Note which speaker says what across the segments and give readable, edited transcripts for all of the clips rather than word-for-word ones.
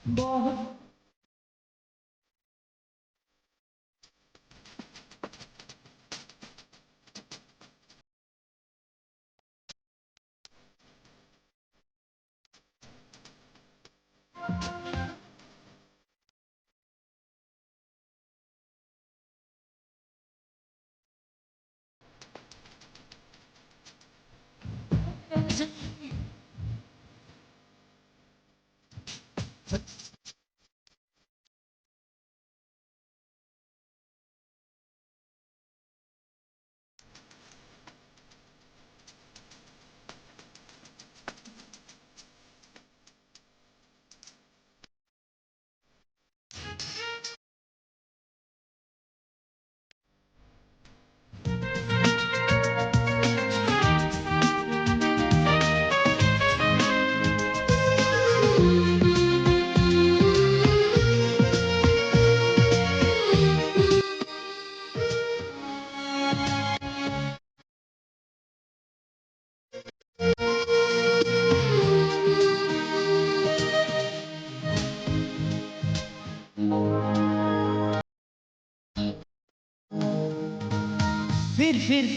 Speaker 1: Boy,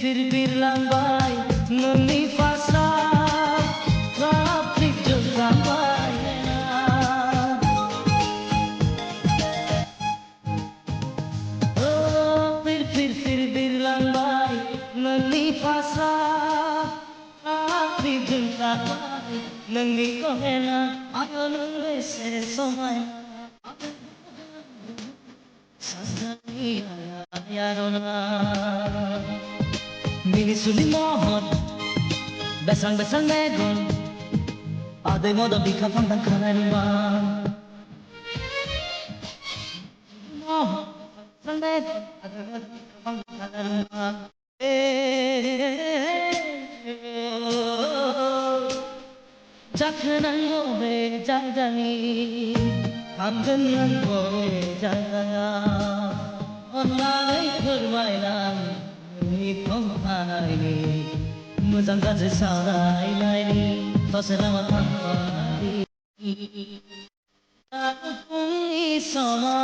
Speaker 1: fir bilang bay ngeni fasa traffic jam bay oh fir bilang bay ngeni fasa traffic jam bay ngeni ko hela ayo nang rese somai sasai ya rona Mini sulimot besang-besang megon Ada modo di kafang dan kanarimang Oh, besang megon Ada modo di kafang dan kanarimang Jakhanan gobe jajani Kamganan gobe jajaya Onlay kurmailan Itong panay Muzang gaji saray lay Pasalamat ang panay Ako kong isama